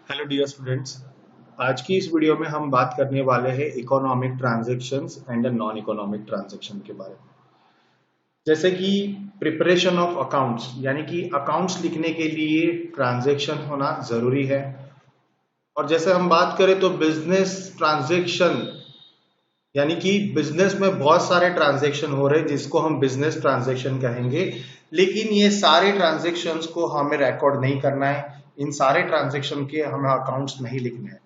Hello dear students. आज की इस वीडियो में हम बात करने वाले हैं economic transactions and non economic transaction के बारे में। जैसे कि प्रिपरेशन ऑफ अकाउंट्स, यानी कि अकाउंट्स लिखने के लिए ट्रांजैक्शन होना जरूरी है। और जैसे हम बात करें तो बिजनेस ट्रांजैक्शन, यानी कि बिजनेस में बहुत सारे ट्रांजैक्शन हो रहे हैं जिसको हम बिजनेस ट्रांजैक्शन कहेंगे। लेकिन ये सारे ट्रांजैक्शंस को हमें रिकॉर्ड नहीं करना है, इन सारे ट्रांजैक्शन के हमें अकाउंट्स नहीं लिखने हैं।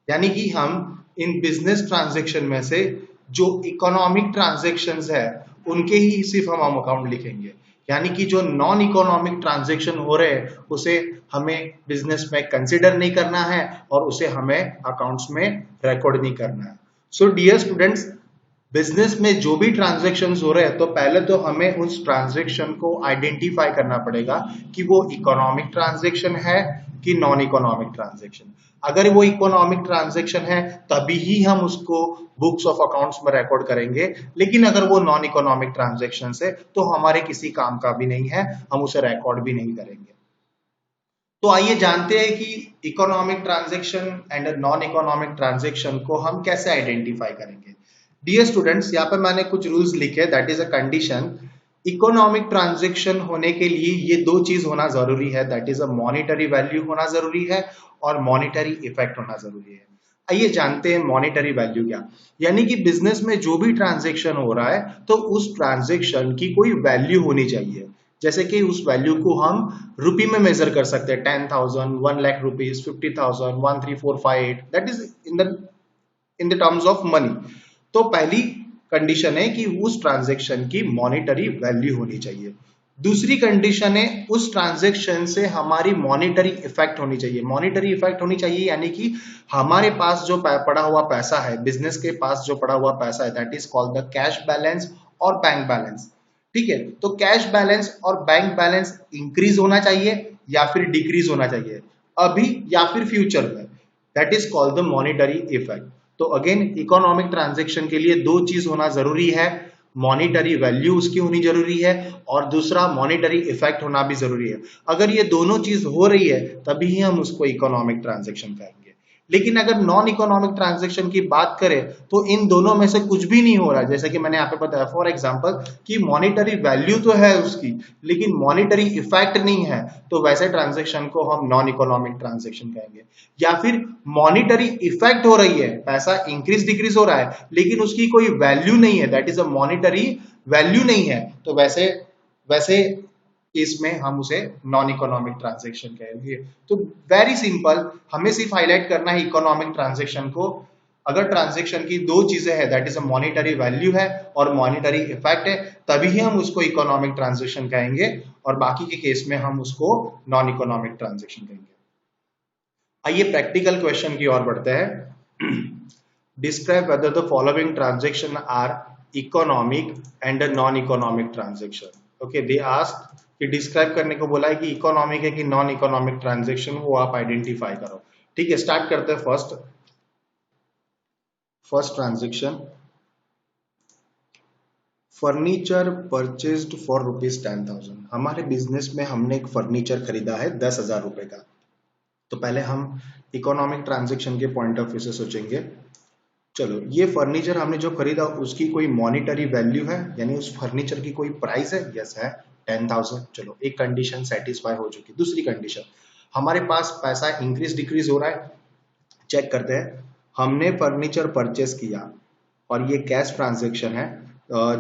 यानी कि हम इन बिजनेस ट्रांजैक्शन में से जो इकोनॉमिक ट्रांजैक्शंस है उनके ही सिर्फ हम अकाउंट लिखेंगे। यानी कि जो नॉन इकोनॉमिक ट्रांजैक्शन हो रहे हैं उसे हमें बिजनेस में कंसिडर नहीं करना है और उसे हमें अकाउंट्स में रिकॉर्ड नहीं करना है। सो डियर स्टूडेंट्स, बिजनेस में जो भी ट्रांजैक्शन हो रहे हैं तो पहले तो हमें उस ट्रांजैक्शन को आइडेंटिफाई करना पड़ेगा कि वो इकोनॉमिक ट्रांजैक्शन है कि नॉन इकोनॉमिक ट्रांजैक्शन। अगर वो इकोनॉमिक ट्रांजैक्शन है तभी ही हम उसको बुक्स ऑफ अकाउंट्स में रिकॉर्ड करेंगे। लेकिन अगर वो नॉन इकोनॉमिक ट्रांजैक्शन है तो हमारे किसी काम का भी नहीं है, हम उसे रिकॉर्ड भी नहीं करेंगे। तो आइए जानते हैं कि economic transaction and non economic transaction को हम कैसे आइडेंटिफाई करेंगे। डियर स्टूडेंट्स, यहाँ पे मैंने कुछ रूल्स लिखे, that is a condition. Economic transaction होने के लिए ये दो चीज होना जरूरी है, that is a monetary value होना जरूरी है और मॉनिटरी इफेक्ट होना जरूरी है। आइए जानते हैं मॉनिटरी वैल्यू क्या। यानी कि बिजनेस में जो भी ट्रांजैक्शन हो रहा है तो उस ट्रांजैक्शन की कोई वैल्यू होनी चाहिए। जैसे कि उस वैल्यू को हम रुपी में मेजर कर सकते हैं, 10,000, 1 lakh rupees, 50,000, 13458, that is in the terms of money. तो पहली कंडीशन है कि उस ट्रांजैक्शन की मॉनिटरी वैल्यू होनी चाहिए। दूसरी कंडीशन है उस ट्रांजैक्शन से हमारी मॉनिटरी इफेक्ट होनी चाहिए। मॉनिटरी इफेक्ट होनी चाहिए यानी कि हमारे पास जो पड़ा हुआ पैसा है, बिजनेस के पास जो पड़ा हुआ पैसा है, that is called the cash balance और बैंक बैलेंस। ठीक है, तो कैश बैलेंस और बैंक बैलेंस इंक्रीज होना चाहिए या फिर डिक्रीज होना चाहिए, अभी या फिर फ्यूचर में, that is called the monetary effect. तो अगेन इकोनॉमिक ट्रांजैक्शन के लिए दो चीज होना जरूरी है, मॉनिटरी वैल्यू उसकी होनी जरूरी है और दूसरा मॉनिटरी इफेक्ट होना भी जरूरी है। अगर ये दोनों चीज हो रही है तभी ही हम उसको इकोनॉमिक ट्रांजैक्शन कहेंगे। लेकिन अगर नॉन इकोनॉमिक ट्रांजैक्शन की बात करें तो इन दोनों में से कुछ भी नहीं हो रहा है। जैसे कि मैंने यहाँ पे बताया फॉर एग्जांपल कि मॉनिटरी वैल्यू तो है उसकी लेकिन मॉनिटरी इफेक्ट नहीं है, तो वैसे ट्रांजैक्शन को हम नॉन इकोनॉमिक ट्रांजैक्शन कहेंगे। या फिर मॉनिटरी इफेक्ट हो रही है, पैसा इंक्रीज डिक्रीज हो रहा है लेकिन उसकी कोई वैल्यू नहीं है, that is a monetary value नहीं है, तो वैसे वैसे इसमें हम उसे नॉन इकोनॉमिक ट्रांजैक्शन कहेंगे। तो वेरी सिंपल, हमें सिर्फ हाईलाइट करना है इकोनॉमिक ट्रांजैक्शन को। अगर ट्रांजैक्शन की दो चीजें हैं, that is a monetary value है और मॉनिटरी इफेक्ट है, तभी ही हम उसको इकोनॉमिक ट्रांजैक्शन कहेंगे और बाकी के केस में हम उसको नॉन इकोनॉमिक ट्रांजैक्शन कहेंगे। आइए प्रैक्टिकल क्वेश्चन की ओर बढ़ते हैं। Describe whether the following transaction are economic and non economic transaction. Okay, they ask कि डिस्क्राइब करने को बोला है कि इकोनॉमिक है कि नॉन इकोनॉमिक ट्रांजैक्शन, वो आप आइडेंटिफाई करो। ठीक है, स्टार्ट करते हैं। First transaction, furniture purchased for ₹10,000। हमारे बिजनेस में हमने एक फर्नीचर खरीदा है 10,000 रुपए का। तो पहले हम इकोनॉमिक ट्रांजैक्शन के पॉइंट ऑफ व्यू से सोचेंगे। चलो, ये फर्नीचर हमने जो खरीदा उसकी कोई मॉनिटरी वैल्यू है, यानी उस फर्नीचर की कोई प्राइस है? यस है, 10,000। चलो, एक कंडीशन सेटिस्फाई हो चुकी। दूसरी कंडीशन, हमारे पास पैसा इंक्रीज डिक्रीज हो रहा है। चेक करते हैं, हमने फर्नीचर परचेस किया और ये कैश ट्रांजैक्शन है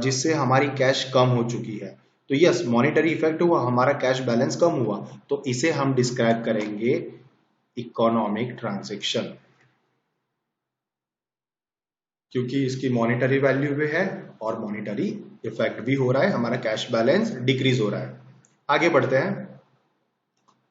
जिससे हमारी कैश कम हो चुकी है। तो यस, मॉनिटरी इफेक्ट हुआ, हमारा कैश बैलेंस कम हुआ, तो इसे हम डिस्क्राइब करेंगे इकोनॉमिक ट्रांजैक्शन, क्योंकि इसकी मॉनिटरी वैल्यू भी है और मॉनिटरी इफेक्ट भी हो रहा है, हमारा कैश बैलेंस डिक्रीज हो रहा है। आगे बढ़ते हैं।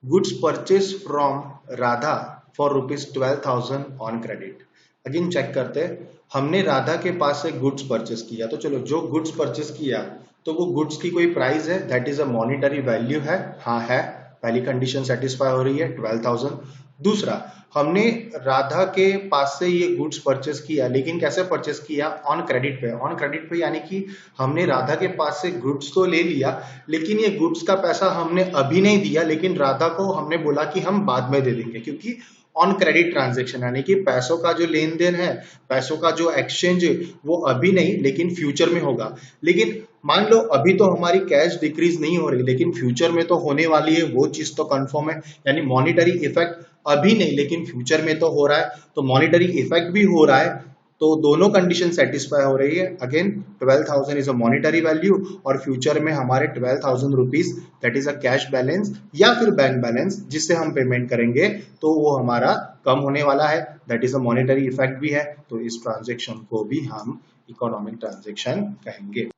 Goods purchase from Radha for ₹12,000 on credit. Again check करते हैं, हमने राधा के पास से गुड्स परचेज किया। तो चलो, जो गुड्स परचेज किया तो वो गुड्स की कोई प्राइस है, that is a monetary value है? हाँ है, पहली कंडीशन सेटिस्फाई हो रही है, 12,000। दूसरा, हमने राधा के पास से ये गुड्स परचेस किया, लेकिन कैसे परचेस किया? ऑन क्रेडिट पे। ऑन क्रेडिट पे यानी कि हमने राधा के पास से गुड्स तो ले लिया लेकिन ये गुड्स का पैसा हमने अभी नहीं दिया, लेकिन राधा को हमने बोला कि हम बाद में दे देंगे, क्योंकि ऑन क्रेडिट ट्रांजेक्शन, यानी कि पैसों का जो लेन देन है, पैसों का जो एक्सचेंज वो अभी नहीं लेकिन फ्यूचर में होगा। लेकिन मान लो अभी तो हमारी कैश डिक्रीज नहीं हो रही, लेकिन फ्यूचर में तो होने वाली है, वो चीज तो कंफर्म है। यानी मॉनिटरी इफेक्ट अभी नहीं लेकिन फ्यूचर में तो हो रहा है, तो मॉनिटरी इफेक्ट भी हो रहा है, तो दोनों कंडीशन सेटिस्फाई हो रही है। Again 12,000 is a monetary value और फ्यूचर में हमारे 12,000 rupees that is a cash balance या फिर बैंक बैलेंस जिससे हम पेमेंट करेंगे तो वो हमारा कम होने वाला है, that is a monetary effect भी है। तो इस ट्रांजेक्शन को भी हम इकोनॉमिक ट्रांजेक्शन कहेंगे।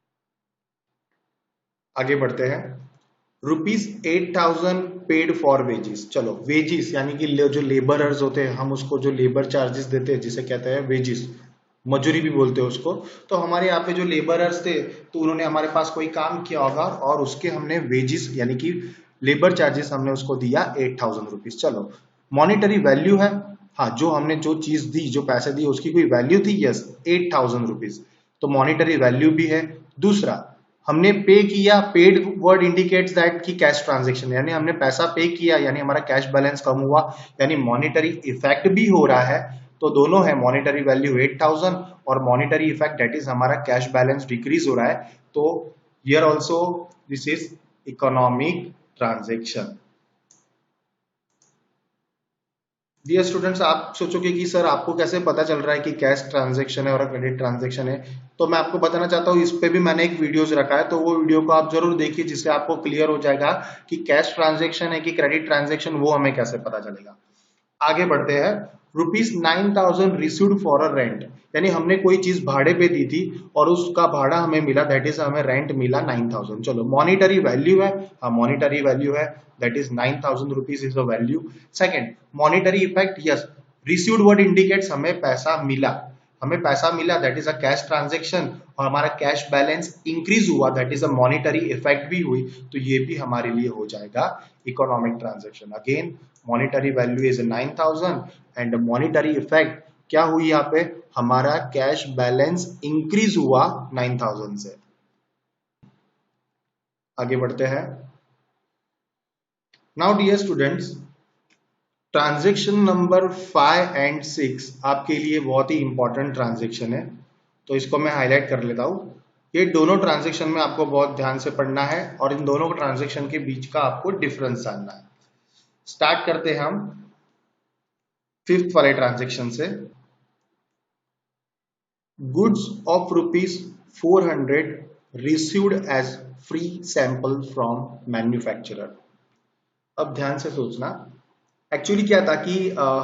आगे बढ़ते हैं। ₹8,000 पेड फॉर वेजिस। चलो वेजिस यानी कि जो लेबरर्स होते हैं, हम उसको जो लेबर चार्जेस देते हैं जिसे कहते हैं वेजिस, मजूरी भी बोलते हैं उसको। तो हमारे यहाँ पे जो लेबरर्स थे तो उन्होंने हमारे पास कोई काम किया होगा और उसके हमने वेजिस यानी कि लेबर चार्जेस हमने उसको दिया 8,000 रुपीज। चलो मॉनिटरी वैल्यू है, हाँ जो हमने जो चीज दी, जो पैसे दिए उसकी कोई वैल्यू थी, यस 8,000 रुपीज, तो मॉनिटरी वैल्यू भी है। दूसरा हमने पे किया, पेड वर्ड इंडिकेट्स दैट की कैश ट्रांजेक्शन, यानी हमने पैसा पे किया यानी हमारा कैश बैलेंस कम हुआ, यानी मॉनिटरी इफेक्ट भी हो रहा है। तो दोनों है, मॉनिटरी वैल्यू 8,000 और मॉनिटरी इफेक्ट दैट इज हमारा कैश बैलेंस डिक्रीज हो रहा है। तो here also this is economic transaction. Dear students, आप सोचोगे कि सर आपको कैसे पता चल रहा है कि कैश ट्रांजैक्शन है और क्रेडिट ट्रांजैक्शन है, तो मैं आपको बताना चाहता हूँ, इस पे भी मैंने एक वीडियोस रखा है, तो वो वीडियो को आप जरूर देखिए जिससे आपको क्लियर हो जाएगा कि कैश ट्रांजैक्शन है कि क्रेडिट ट्रांजैक्शन, वो हमें कैसे पता चलेगा। आगे बढ़ते हैं। ₹9,000 रिसीव्ड फॉर अ रेंट, यानी हमने कोई चीज भाड़े पे दी थी और उसका भाड़ा हमें मिला, दैट इज हमें रेंट मिला 9,000। चलो मॉनिटरी वैल्यू है, हाँ मॉनिटरी वैल्यू है, that is 9,000 rupees is the value. Second monetary effect, yes received word indicates हमें पैसा मिला, हमें पैसा मिला that is a cash transaction, और हमारा कैश बैलेंस इंक्रीज हुआ that is a monetary effect भी हुई, तो ये भी हमारे लिए हो जाएगा economic transaction. Again monetary value is 9,000 and monetary effect क्या हुई, यहाँ पे हमारा कैश बैलेंस इंक्रीज हुआ 9,000 से। आगे बढ़ते हैं। Now dear students, transaction number 5 and 6 आपके लिए बहुत ही इंपॉर्टेंट ट्रांजेक्शन है, तो इसको मैं हाईलाइट कर लेता हूं। ये दोनों ट्रांजेक्शन में आपको बहुत ध्यान से पढ़ना है और इन दोनों ट्रांजेक्शन के बीच का आपको डिफरेंस जानना है। स्टार्ट करते हैं हम 5th वाले ट्रांजेक्शन से। Goods of ₹400 received as free sample from manufacturer. अब ध्यान से सोचना, एक्चुअली क्या था कि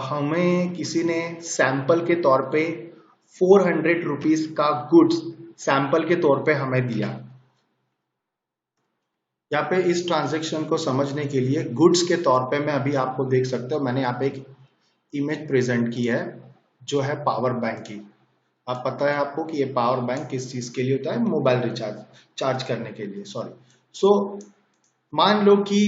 हमें किसी ने सैंपल के तौर पे 400 रुपीज का गुड्स सैंपल के तौर पे हमें दिया। यहाँ पे इस ट्रांजैक्शन को समझने के लिए गुड्स के तौर पे मैं अभी आपको देख सकते हो, मैंने यहाँ पे एक इमेज प्रेजेंट की है जो है पावर बैंक की। आप पता है आपको कि ये पावर बैंक किस चीज के लिए होता है, मोबाइल रिचार्ज चार्ज करने के लिए, सॉरी। सो मान लो कि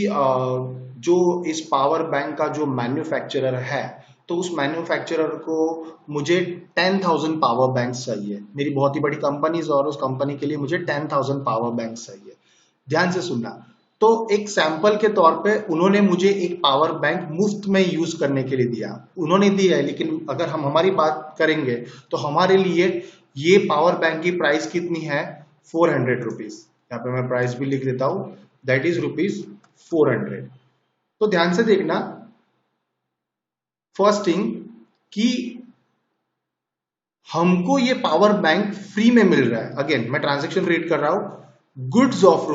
जो इस पावर बैंक का जो मैन्युफैक्चरर है, तो उस मैन्युफैक्चरर को मुझे 10,000 पावर बैंक चाहिए, मेरी बहुत ही बड़ी कंपनी है और उस कंपनी के लिए मुझे 10,000 पावर बैंक चाहिए। ध्यान से सुनना, तो एक सैंपल के तौर पे उन्होंने मुझे एक पावर बैंक मुफ्त में यूज करने के लिए दिया, उन्होंने दिया है, लेकिन अगर हम हमारी बात करेंगे तो हमारे लिए ये पावर बैंक की प्राइस कितनी है, 400 रुपीज। यहाँ पे मैं प्राइस भी लिख देता हूं, दैट इज ₹400। तो ध्यान से देखना, फर्स्ट थिंग कि हमको ये पावर बैंक फ्री में मिल रहा है। अगेन मैं ट्रांजैक्शन रीड कर रहा हूं, goods of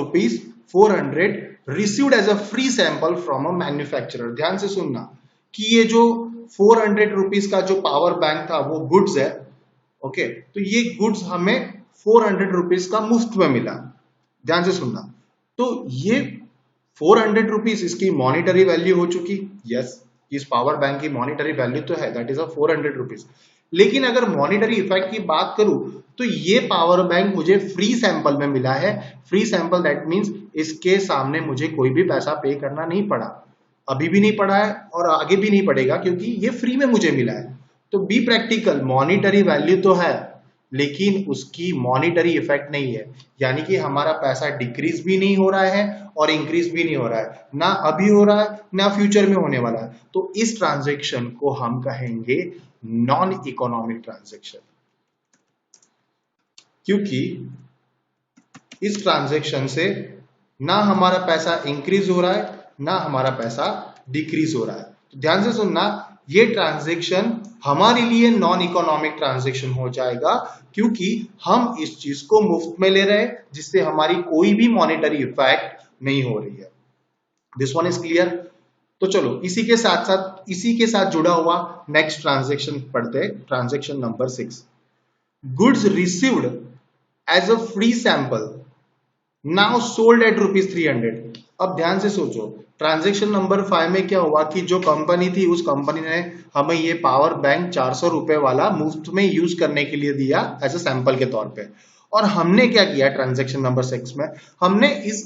₹400 received as a free sample from a manufacturer. ध्यान से सुनना कि ये जो 400 रुपीज का जो पावर बैंक था वो गुड्स है, ओके, तो ये गुड्स हमें 400 रुपीज का मुफ्त में मिला। ध्यान से सुनना, तो ये 400 रुपीज इसकी मॉनिटरी वैल्यू हो चुकी, यस इस पावर बैंक की मॉनिटरी वैल्यू तो है, दैट इज अ 400 रुपीज। लेकिन अगर मॉनिटरी इफेक्ट की बात करूं तो ये पावर बैंक मुझे फ्री सैंपल में मिला है। फ्री सैंपल दैट मींस इसके सामने मुझे कोई भी पैसा पे करना नहीं पड़ा, अभी भी नहीं पड़ा है और आगे भी नहीं पड़ेगा, क्योंकि ये फ्री में मुझे मिला है। तो बी प्रैक्टिकल, मॉनिटरी वैल्यू तो है लेकिन उसकी मॉनिटरी इफेक्ट नहीं है, यानी कि हमारा पैसा डिक्रीज भी नहीं हो रहा है और इंक्रीज भी नहीं हो रहा है, ना अभी हो रहा है ना फ्यूचर में होने वाला है। तो इस ट्रांजेक्शन को हम कहेंगे नॉन इकोनॉमिक ट्रांजेक्शन, क्योंकि इस ट्रांजेक्शन से ना हमारा पैसा इंक्रीज हो रहा है ना हमारा पैसा डिक्रीज हो रहा है। तो ध्यान से सुनना, ये ट्रांजेक्शन हमारे लिए नॉन इकोनॉमिक ट्रांजेक्शन हो जाएगा, क्योंकि हम इस चीज को मुफ्त में ले रहे हैं जिससे हमारी कोई भी मॉनेटरी इफेक्ट नहीं हो रही है। This one is clear. तो चलो इसी के साथ जुड़ा हुआ नेक्स्ट ट्रांजेक्शन पढ़ते हैं, transaction number 6। Goods received as a free sample now sold at ₹300। अब ध्यान से सोचो, ट्रांजेक्शन नंबर 5 में क्या हुआ कि जो कंपनी थी उस कंपनी ने हमें ये पावर बैंक 400 रुपए वाला मुफ्त में यूज करने के लिए दिया एज अ सैंपल के तौर पे। और हमने क्या किया ट्रांजेक्शन नंबर 6 में, हमने इस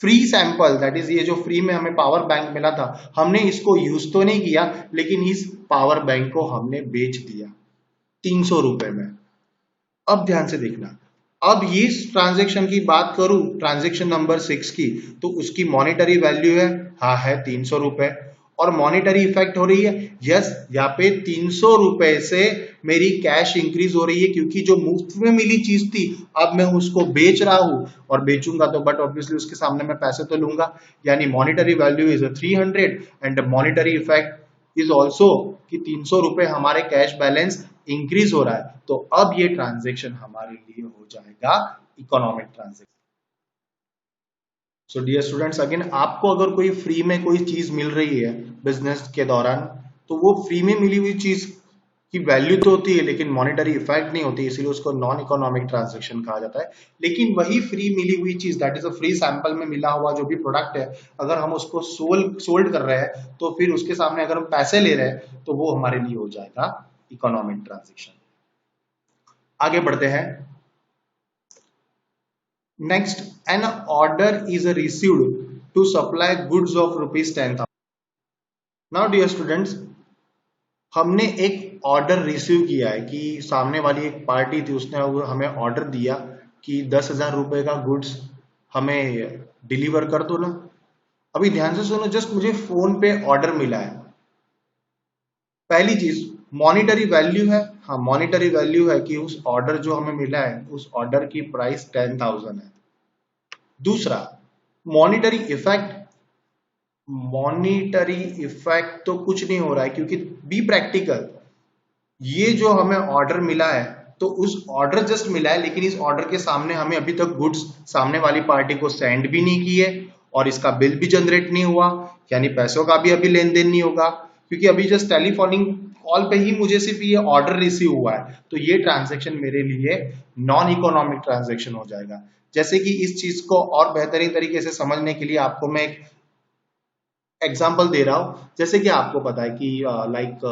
फ्री सैंपल, दैट इज ये जो फ्री में हमें पावर बैंक मिला था, हमने इसको यूज तो नहीं किया, लेकिन इस पावर बैंक को हमने बेच दिया 300 रुपए में। अब ध्यान से देखना, अब ये ट्रांजेक्शन की बात करूं ट्रांजेक्शन नंबर 6 की, तो उसकी मॉनेटरी वैल्यू है, हाँ है 300 रुपए, और मॉनेटरी इफेक्ट हो रही है, यस यहाँ पे 300 रुपए से मेरी कैश इंक्रीज हो रही है, क्योंकि जो मुफ्त में मिली चीज थी अब मैं उसको बेच रहा हूं, और बेचूंगा तो बट ऑब्वियसली उसके सामने मैं पैसे तो लूंगा, यानी monetary value is 300 and monetary effect is also कि 300 रुपए हमारे कैश बैलेंस इंक्रीज हो रहा है। तो अब ये ट्रांजेक्शन हमारे लिए हो जाएगा economic transaction. So dear students, again आपको अगर कोई फ्री में कोई चीज मिल रही है बिजनेस के दौरान, तो वो फ्री में मिली हुई चीज की वैल्यू तो होती है लेकिन मॉनेटरी इफेक्ट नहीं होती, इसीलिए उसको नॉन इकोनॉमिक ट्रांजेक्शन कहा जाता है। लेकिन वही फ्री मिली हुई चीज, that is a free sample में मिला हुआ जो भी प्रोडक्ट है, अगर हम उसको सोल्ड कर रहे हैं तो फिर उसके सामने अगर हम पैसे ले रहे हैं तो वो हमारे लिए हो जाएगा इकोनॉमिक ट्रांजेक्शन। आगे बढ़ते हैं। Next, an order is received to supply goods of ₹10,000। Now dear students, हमने एक ऑर्डर रिसीव किया है कि सामने वाली एक पार्टी थी, उसने हमें ऑर्डर दिया कि 10,000 रुपए का गुड्स हमें डिलीवर कर दो ना। अभी ध्यान से सुनो, जस्ट मुझे फोन पे ऑर्डर मिला है। पहली चीज मॉनिटरी वैल्यू है, हाँ मॉनिटरी वैल्यू है कि उस ऑर्डर जो हमें मिला है उस ऑर्डर की प्राइस 10,000 है। दूसरा मॉनिटरी इफेक्ट, मॉनिटरी इफेक्ट तो कुछ नहीं हो रहा है, क्योंकि बी प्रैक्टिकल, ये जो हमें ऑर्डर मिला है तो उस ऑर्डर जस्ट मिला है, लेकिन इस ऑर्डर के सामने हमें अभी तक गुड्स सामने वाली पार्टी को सेंड भी नहीं किए और इसका बिल भी जनरेट नहीं हुआ, यानी पैसों का भी अभी लेन देन नहीं होगा, क्योंकि अभी जस्ट टेलीफोनिक कॉल पे ही मुझे सिर्फ ये ऑर्डर रिसीव हुआ है। तो ये ट्रांजेक्शन मेरे लिए नॉन इकोनॉमिक ट्रांजेक्शन हो जाएगा। जैसे कि इस चीज को और बेहतरीन तरीके से समझने के लिए आपको मैं एक एग्जांपल दे रहा हूं। जैसे कि आपको पता है कि लाइक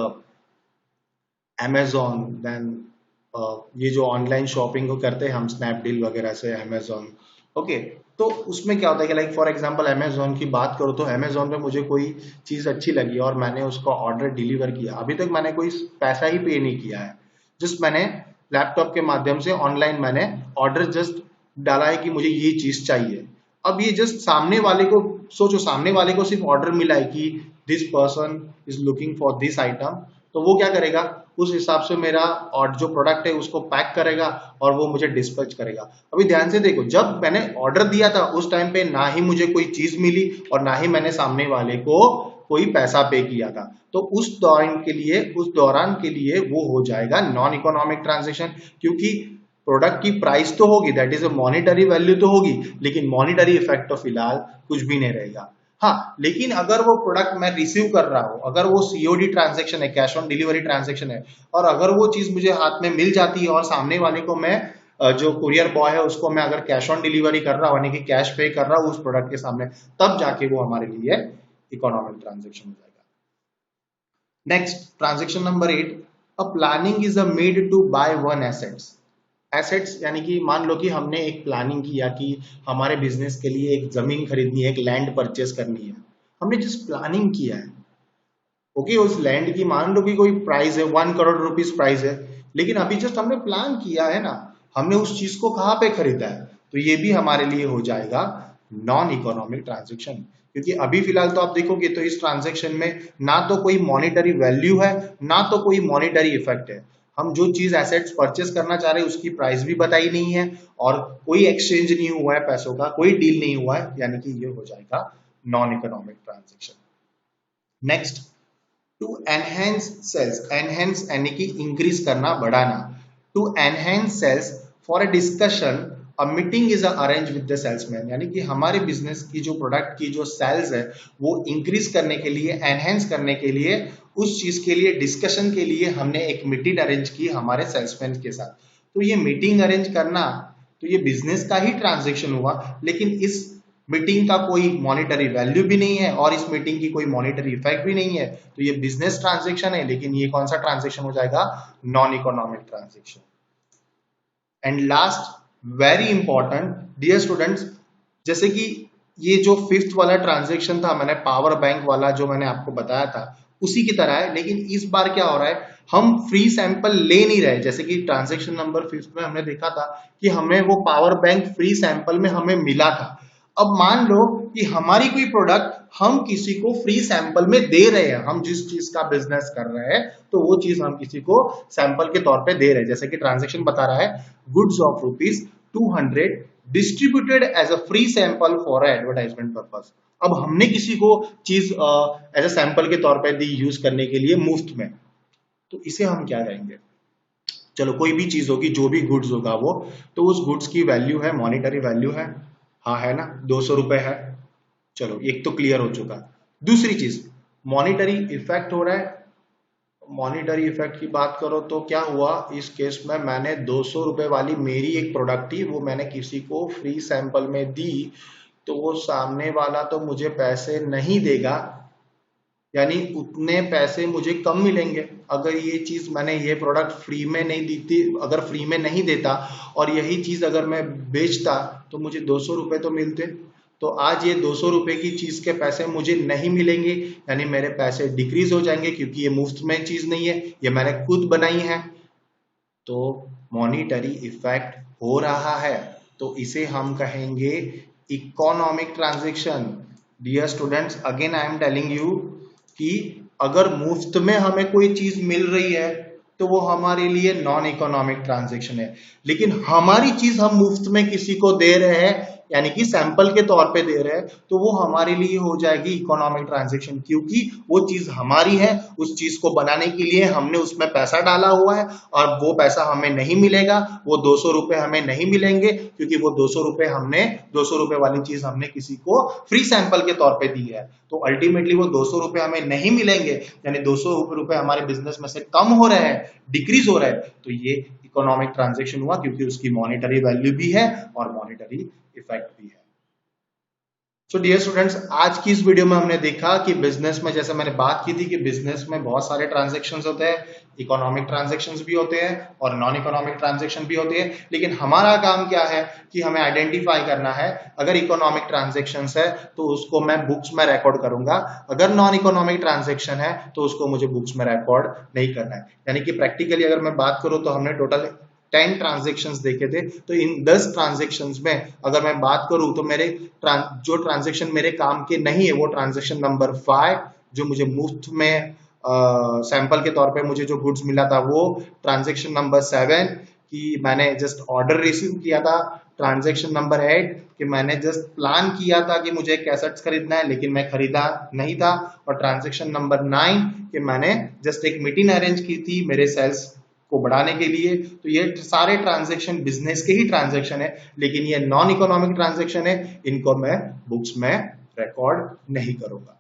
अमेजोन, देन ये जो ऑनलाइन शॉपिंग को करते हैं हम स्नैपडील वगैरह से, अमेजोन, ओके, तो उसमें क्या होता है कि लाइक फॉर एग्जांपल अमेजोन की बात करो तो अमेजोन पे मुझे कोई चीज अच्छी लगी और मैंने उसका ऑर्डर डिलीवर किया, अभी तक मैंने कोई पैसा ही पे नहीं किया है, जस्ट मैंने लैपटॉप के माध्यम से ऑनलाइन मैंने ऑर्डर जस्ट डाला है कि मुझे ये चीज चाहिए। अब ये जस्ट सामने वाले को सोचो, सामने वाले को सिर्फ ऑर्डर मिला है कि this person is looking for this item, तो वो क्या करेगा, उस हिसाब से मेरा और जो प्रोडक्ट है उसको पैक करेगा और वो मुझे डिस्पैच करेगा। अभी ध्यान से देखो, जब मैंने ऑर्डर दिया था उस टाइम पे ना ही मुझे कोई चीज मिली और ना ही मैंने सामने वाले को कोई पैसा पे किया था, तो उस दौरान के लिए वो हो जाएगा नॉन इकोनॉमिक ट्रांजेक्शन, क्योंकि प्रोडक्ट की प्राइस तो होगी, that is a monetary value तो होगी, लेकिन मॉनिटरी इफेक्ट तो फिलहाल कुछ भी नहीं रहेगा। हाँ, लेकिन अगर वो प्रोडक्ट मैं रिसीव कर रहा हूं, अगर वो सीओडी ट्रांजैक्शन है, कैश ऑन डिलीवरी ट्रांजैक्शन है, और अगर वो चीज मुझे हाथ में मिल जाती है और सामने वाले को मैं जो कुरियर बॉय है उसको मैं अगर कैश ऑन डिलीवरी कर रहा हूं, यानी कि कैश पे कर रहा हूं उस प्रोडक्ट के सामने, तब जाके वो हमारे लिए इकोनॉमिक ट्रांजेक्शन हो जाएगा। Next, transaction number 8, a planning is a made to buy one assets. Assets यानी कि मान लो कि हमने एक प्लानिंग किया कि हमारे बिजनेस के लिए एक जमीन खरीदनी है, एक लैंड परचेस करनी है, हमने जिस प्लानिंग किया है, ओके, उस लैंड की मान लो कि कोई प्राइस है 1 करोड़ रुपीस प्राइस है, लेकिन अभी जस्ट हमने प्लान किया है ना, हमने उस चीज को कहाँ पे खरीदा है, तो ये भी हमारे लिए हो जाएगा नॉन इकोनॉमिक ट्रांजेक्शन। क्योंकि अभी फिलहाल तो आप देखोगे तो इस ट्रांजेक्शन में ना तो कोई मॉनिटरी वैल्यू है, ना तो कोई मॉनिटरी इफेक्ट है। हम जो चीज एसेट्स परचेस करना चाह रहे हैं उसकी प्राइस भी बताई नहीं है, और कोई एक्सचेंज नहीं हुआ है पैसों का, कोई डील नहीं हुआ है, यानी कि ये हो जाएगा non economic transaction. Next, to enhance sales, enhance यानी कि इंक्रीज करना, बढ़ाना। To enhance sales for a discussion a meeting is arrange with the salesman, यानी कि हमारे बिजनेस की जो प्रोडक्ट की जो सेल्स है वो इंक्रीज करने के लिए, एनहेंस करने के लिए, उस चीज के लिए डिस्कशन के लिए हमने एक मीटिंग अरेंज की हमारे सेल्समैन के साथ। तो ये मीटिंग अरेंज करना, तो ये बिजनेस का ही ट्रांजेक्शन हुआ, लेकिन इस मीटिंग का कोई मॉनिटरी वैल्यू भी नहीं है और इस मीटिंग की कोई मॉनिटरी इफेक्ट भी नहीं है, तो ये बिजनेस ट्रांजेक्शन है, लेकिन ये कौन सा ट्रांजेक्शन हो जाएगा, non economic transaction. And last, very important dear students, जैसे कि ये जो फिफ्थ वाला ट्रांजेक्शन था, मैंने पावर बैंक वाला जो मैंने आपको बताया था उसी की तरह है, लेकिन इस बार क्या हो रहा है, हम फ्री सैंपल ले नहीं रहे। जैसे कि ट्रांजेक्शन नंबर 5 में हमने देखा था कि हमें वो पावर बैंक फ्री सैंपल में हमें मिला था। अब मान लो कि हमारी कोई प्रोडक्ट हम किसी को फ्री सैंपल में दे रहे हैं, हम जिस चीज का बिजनेस कर रहे हैं तो वो चीज हम किसी को सैंपल के तौर पे दे रहे हैं। जैसे कि ट्रांजेक्शन बता रहा है goods of ₹200 distributed as a free sample for advertisement purpose. अब हमने किसी को चीज एज अ सैंपल के तौर पे दी यूज करने के लिए मुफ्त में, तो इसे हम क्या कहेंगे, चलो कोई भी चीज होगी, जो भी गुड्स होगा वो, तो उस गुड्स की वैल्यू है, मॉनिटरी वैल्यू है, हाँ है ना, 200 रुपए है। चलो एक तो क्लियर हो चुका। दूसरी चीज, मॉनिटरी इफेक्ट हो रहा है। मॉनिटरी इफेक्ट की बात करो तो क्या हुआ इस केस में, मैंने 200 रुपए वाली मेरी एक प्रोडक्ट थी, वो मैंने किसी को फ्री सैंपल में दी, तो वो सामने वाला तो मुझे पैसे नहीं देगा, यानी उतने पैसे मुझे कम मिलेंगे। अगर ये चीज मैंने ये प्रोडक्ट फ्री में नहीं दी थी, अगर फ्री में नहीं देता और यही चीज अगर मैं बेचता तो मुझे 200 रुपए तो मिलते, तो आज ये 200 रुपए की चीज के पैसे मुझे नहीं मिलेंगे, यानी मेरे पैसे डिक्रीज हो जाएंगे, क्योंकि ये मुफ्त में चीज नहीं है, ये मैंने खुद बनाई है। तो मॉनिटरी इफेक्ट हो रहा है, तो इसे हम कहेंगे economic transaction. Dear students, again I am telling you कि अगर मुफ्त में हमें कोई चीज मिल रही है तो वो हमारे लिए नॉन इकोनॉमिक ट्रांजैक्शन है, लेकिन हमारी चीज हम मुफ्त में किसी को दे रहे हैं, यानी कि सैंपल के तौर पे दे रहे हैं, तो वो हमारे लिए हो जाएगी इकोनॉमिक ट्रांजैक्शन, क्योंकि वो चीज हमारी है, उस चीज को बनाने के लिए हमने उसमें पैसा डाला हुआ है और वो पैसा हमें नहीं मिलेगा, वो 200 रुपए हमें नहीं मिलेंगे, क्योंकि वो 200 रुपए हमने 200 रुपए वाली चीज हमने किसी को फ्री सैंपल के तौर पे दी है, तो अल्टीमेटली वो 200 रुपए हमें नहीं मिलेंगे, यानी 200 रुपए हमारे बिजनेस में से कम हो रहे हैं, डिक्रीज हो रहा है, तो ये इकोनॉमिक ट्रांजैक्शन हुआ, क्योंकि उसकी मॉनिटरी वैल्यू भी है और मॉनिटरी इफेक्ट भी है। सो डियर स्टूडेंट्स, आज की इस वीडियो में हमने देखा कि बिजनेस में, जैसे मैंने बात की थी कि बिजनेस में बहुत सारे ट्रांजैक्शंस होते हैं, इकोनॉमिक ट्रांजैक्शंस भी होते हैं और नॉन इकोनॉमिक ट्रांजैक्शन भी होते हैं, लेकिन हमारा काम क्या है कि हमें आइडेंटिफाई करना है, अगर इकोनॉमिक ट्रांजैक्शंस है तो उसको मैं बुक्स में रिकॉर्ड करूंगा, अगर नॉन इकोनॉमिक ट्रांजैक्शन है तो उसको मुझे बुक्स में रिकॉर्ड नहीं करना है। यानी कि प्रैक्टिकली अगर मैं बात करूं तो हमने टोटल 10 ट्रांजेक्शन्स देखे थे, तो इन 10 ट्रांजेक्शन्स में अगर मैं बात करूं तो मेरे जो ट्रांजेक्शन मेरे काम के नहीं है वो ट्रांजेक्शन नंबर 5, जो मुझे मुफ्त में सैंपल के तौर पे मुझे जो गुड्स मिला था वो, ट्रांजेक्शन नंबर 7 कि मैंने जस्ट ऑर्डर रिसीव किया था, ट्रांजेक्शन नंबर 8 कि मैंने जस्ट प्लान किया था कि मुझे कैसेट्स खरीदना है लेकिन मैं खरीदा नहीं था, और ट्रांजेक्शन नंबर 9 कि मैंने जस्ट एक मीटिंग अरेंज की थी मेरे सेल्स को बढ़ाने के लिए। तो ये सारे ट्रांजैक्शन बिजनेस के ही ट्रांजैक्शन है, लेकिन ये नॉन इकोनॉमिक ट्रांजैक्शन है, इनको मैं बुक्स में रिकॉर्ड नहीं करूंगा।